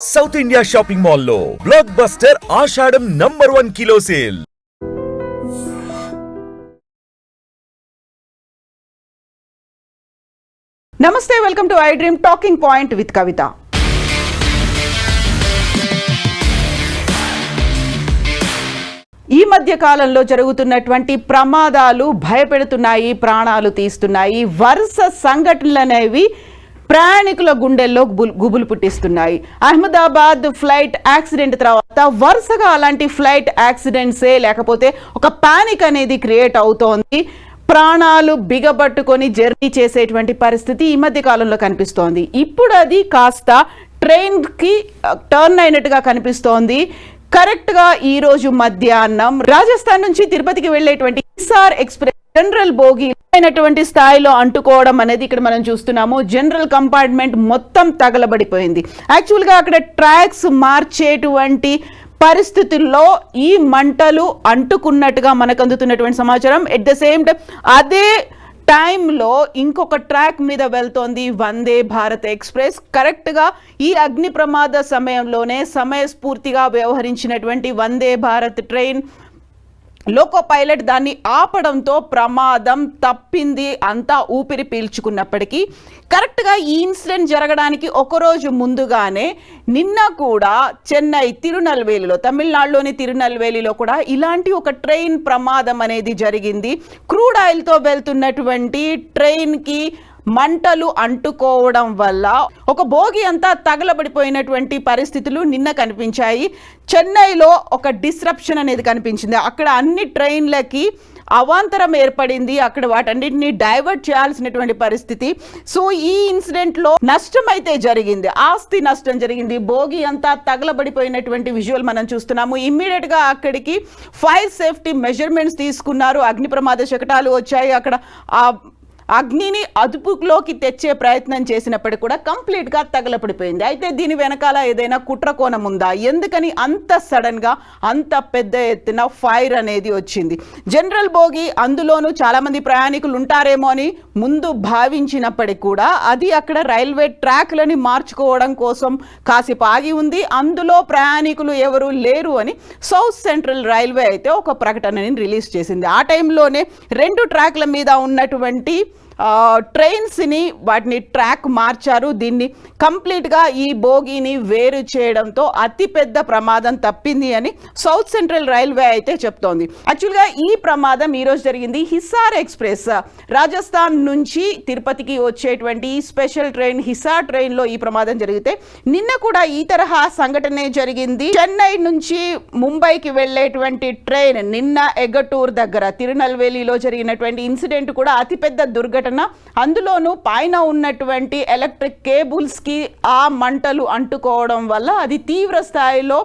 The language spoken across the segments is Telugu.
సౌత్ ఇండియా షాపింగ్ మాల్ లో blockbuster Ashadham #1 kilo sale. నమస్తే, welcome to I dream talking point with Kavitha. ఈ మధ్య కాలంలో జరుగుతున్నటువంటి ప్రమాదాలు భయపెడుతున్నాయి, ప్రాణాలు తీస్తున్నాయి. వరుస సంఘటనలు అనేవి ప్రయాణికుల గుండెల్లో గుబులు పుట్టిస్తున్నాయి. అహ్మదాబాద్ ఫ్లైట్ యాక్సిడెంట్ తర్వాత వరుసగా అలాంటి ఫ్లైట్ యాక్సిడెంట్సే లేకపోతే ఒక పానిక్ అనేది క్రియేట్ అవుతోంది. ప్రాణాలు బిగబట్టుకొని జర్నీ చేసేటువంటి పరిస్థితి ఈ మధ్య కాలంలో కనిపిస్తోంది. ఇప్పుడు అది కాస్త ట్రైన్కి టర్న్ అయినట్టుగా కనిపిస్తోంది. కరెక్ట్గా ఈరోజు మధ్యాహ్నం రాజస్థాన్ నుంచి తిరుపతికి వెళ్ళేటువంటి హిసార్ ఎక్స్ప్రెస్ జనరల్ బోగి అయినటువంటి స్థాయిలో అంటుకోవడం అనేది ఇక్కడ మనం చూస్తున్నాము. జనరల్ కంపార్ట్మెంట్ మొత్తం తగలబడిపోయింది. యాక్చువల్గా అక్కడ ట్రాక్స్ మార్చేటువంటి పరిస్థితుల్లో ఈ మంటలు అంటుకున్నట్టుగా మనకు అందుతున్నటువంటి సమాచారం. ఎట్ ద సేమ్ టైం అదే టైంలో ఇంకొక ట్రాక్ మీద వెళ్తోంది వందే భారత్ ఎక్స్ప్రెస్. కరెక్ట్గా ఈ అగ్ని ప్రమాద సమయంలోనే సమయస్ఫూర్తిగా వ్యవహరించినటువంటి Vande Bharat train loco pilot దాన్ని ఆపడంతో ప్రమాదం తప్పింది. అంతా ఊపిరి పీల్చుకున్నప్పటికీ కరెక్ట్గా ఈ ఇన్సిడెంట్ జరగడానికి ఒకరోజు ముందుగానే నిన్న కూడా చెన్నై తిరునల్వేలిలో, తమిళనాడులోని తిరునల్వేలిలో కూడా ఇలాంటి ఒక ట్రైన్ ప్రమాదం అనేది జరిగింది. క్రూడ్ ఆయిల్తో వెళ్తున్నటువంటి ట్రైన్కి మంటలు అంటుకోవడం వల్ల ఒక బోగి అంతా తగలబడిపోయినటువంటి పరిస్థితులు నిన్న కనిపించాయి. చెన్నైలో ఒక డిస్రప్షన్ అనేది కనిపించింది. అక్కడ అన్ని ట్రైన్లకి అవాంతరం ఏర్పడింది. అక్కడ వాటన్నిటిని డైవర్ట్ చేయాల్సినటువంటి పరిస్థితి. సో ఈ ఇన్సిడెంట్లో నష్టం అయితే జరిగింది, ఆస్తి నష్టం జరిగింది. బోగి అంతా తగలబడిపోయినటువంటి విజువల్ మనం చూస్తున్నాము. ఇమ్మీడియట్గా అక్కడికి ఫైర్ సేఫ్టీ మెజర్మెంట్స్ తీసుకున్నారు. అగ్ని ప్రమాద శకటాలు వచ్చాయి. అక్కడ అగ్నిని అదుపులోకి తెచ్చే ప్రయత్నం చేసినప్పటికీ కూడా కంప్లీట్గా తగలపడిపోయింది. అయితే దీని వెనకాల ఏదైనా కుట్రకోణం ఉందా? ఎందుకని అంత సడన్గా అంత పెద్ద ఎత్తున ఫైర్ అనేది వచ్చింది? జనరల్ బోగి, అందులోనూ చాలామంది ప్రయాణికులు ఉంటారేమో అని ముందు భావించినప్పటికీ కూడా అది అక్కడ రైల్వే ట్రాక్లని మార్చుకోవడం కోసం కాసేపు ఆగి ఉంది. అందులో ప్రయాణికులు ఎవరు లేరు అని సౌత్ సెంట్రల్ రైల్వే అయితే ఒక ప్రకటనని రిలీజ్ చేసింది. ఆ టైంలోనే 2 ట్రాక్ల మీద ఉన్నటువంటి ట్రైన్స్ని వాటిని ట్రాక్ మార్చారు. దీన్ని కంప్లీట్గా ఈ బోగీని వేరు చేయడంతో అతిపెద్ద ప్రమాదం తప్పింది అని సౌత్ సెంట్రల్ రైల్వే అయితే చెప్తోంది. యాక్చువల్గా ఈ ప్రమాదం ఈరోజు జరిగింది. హిసార్ ఎక్స్ప్రెస్ రాజస్థాన్ నుంచి తిరుపతికి వచ్చేటువంటి స్పెషల్ ట్రైన్ హిసార్ ట్రైన్లో ఈ ప్రమాదం జరిగితే నిన్న కూడా ఈ తరహా సంఘటనే జరిగింది. చెన్నై నుంచి ముంబైకి వెళ్ళేటువంటి ట్రైన్ నిన్న ఎగటూర్ దగ్గర తిరునల్వేలిలో జరిగినటువంటి ఇన్సిడెంట్ కూడా అతిపెద్ద దుర్ఘటన. అందులోనూ పైన ఉన్నటువంటి ఎలక్ట్రిక్ కేబుల్స్కి ఆ మంటలు అంటుకోవడం వల్ల అది తీవ్ర స్థాయిలో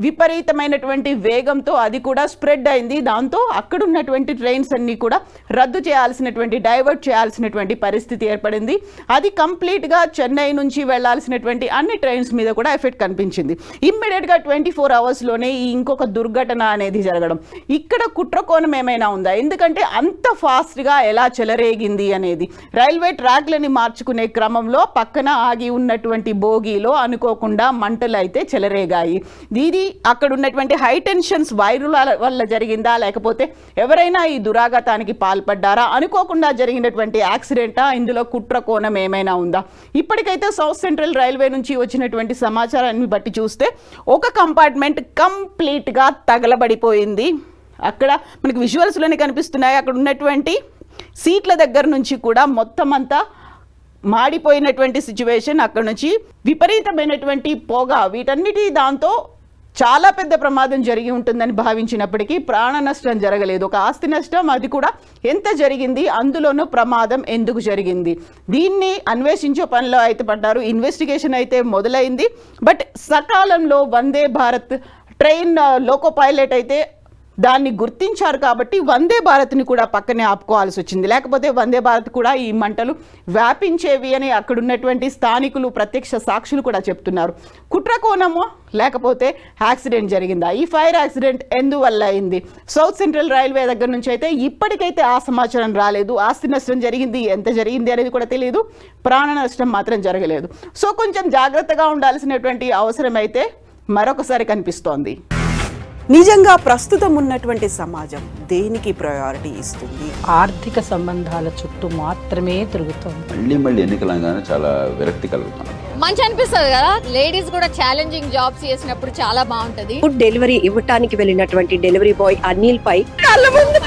విపరీతమైనటువంటి వేగంతో అది కూడా స్ప్రెడ్ అయింది. దాంతో అక్కడ ఉన్నటువంటి ట్రైన్స్ అన్నీ కూడా రద్దు చేయాల్సినటువంటి, డైవర్ట్ చేయాల్సినటువంటి పరిస్థితి ఏర్పడింది. అది కంప్లీట్గా చెన్నై నుంచి వెళ్లాల్సినటువంటి అన్ని ట్రైన్స్ మీద కూడా ఎఫెక్ట్ కనిపించింది. ఇమ్మీడియట్గా 24 అవర్స్లోనే ఈ ఇంకొక దుర్ఘటన అనేది జరగడం. ఇక్కడ కుట్రకోణం ఏమైనా ఉందా? ఎందుకంటే అంత ఫాస్ట్గా ఎలా చెలరేగింది అనేది. రైల్వే ట్రాక్లని మార్చుకునే క్రమంలో పక్కన ఆగి ఉన్నటువంటి బోగీలో అనుకోకుండా మంటలు అయితే చెలరేగాయి. ఇది అక్కడ ఉన్నటువంటి హై టెన్షన్స్ వైరుల వల్ల జరిగిందా, లేకపోతే ఎవరైనా ఈ దురాఘాతానికి పాల్పడ్డారా, అనుకోకుండా జరిగినటువంటి యాక్సిడెంటా, ఇందులో కుట్ర కోణం ఏమైనా ఉందా? ఇప్పటికైతే సౌత్ సెంట్రల్ రైల్వే నుంచి వచ్చినటువంటి సమాచారాన్ని బట్టి చూస్తే ఒక కంపార్ట్మెంట్ కంప్లీట్గా తగలబడిపోయింది. అక్కడ మనకి విజువల్స్లోనే కనిపిస్తున్నాయి. అక్కడ ఉన్నటువంటి సీట్ల దగ్గర నుంచి కూడా మొత్తం అంతా మాడిపోయినటువంటి సిచ్యువేషన్. అక్కడ నుంచి విపరీతమైనటువంటి పొగ, వీటన్నిటి దాంతో చాలా పెద్ద ప్రమాదం జరిగి ఉంటుందని భావించినప్పటికీ ప్రాణ నష్టం జరగలేదు. ఒక ఆస్తి నష్టం, అది కూడా ఎంత జరిగింది, అందులోనూ ప్రమాదం ఎందుకు జరిగింది, దీన్ని అన్వేషించే పనిలో అయితే పడ్డారు. ఇన్వెస్టిగేషన్ అయితే మొదలైంది. బట్ సకాలంలో Vande Bharat train loco pilot అయితే దాన్ని గుర్తించారు కాబట్టి వందే భారత్ని కూడా పక్కనే ఆపుకోవాల్సి వచ్చింది. లేకపోతే వందే భారత్ కూడా ఈ మంటలు వ్యాపించేవి అని అక్కడ ఉన్నటువంటి స్థానికులు, ప్రత్యక్ష సాక్షులు కూడా చెప్తున్నారు. కుట్ర కోణమో లేకపోతే యాక్సిడెంట్ జరిగిందా? ఈ ఫైర్ యాక్సిడెంట్ ఎందువల్ల అయింది? సౌత్ సెంట్రల్ రైల్వే దగ్గర నుంచి అయితే ఇప్పటికైతే ఆ సమాచారం రాలేదు. ఆస్తి నష్టం జరిగింది, ఎంత జరిగింది అనేది కూడా తెలియదు. ప్రాణ నష్టం మాత్రం జరగలేదు. సో కొంచెం జాగ్రత్తగా ఉండాల్సినటువంటి అవసరం అయితే మరొకసారి కనిపిస్తోంది. నిజంగా ప్రస్తుతం ఉన్నటువంటి సమాజం దేనికి ప్రయారిటీ ఇస్తుంది? ఆర్థిక సంబంధాల చుట్టూ మాత్రమే తిరుగుతోంది. మళ్ళీ ఎన్నికలంగానే చాలా విరక్తి కలుగుతున్నాం. మంచి అనిపిస్తుంది కదా, లేడీస్ కూడా ఛాలెంజింగ్ జాబ్స్ చేసినప్పుడు చాలా బాగుంటది. ఫుడ్ డెలివరీ ఇవ్వటానికి వెళ్ళినటువంటి డెలివరీ బాయ్ అనిల్ పై కళ్ళ ముందు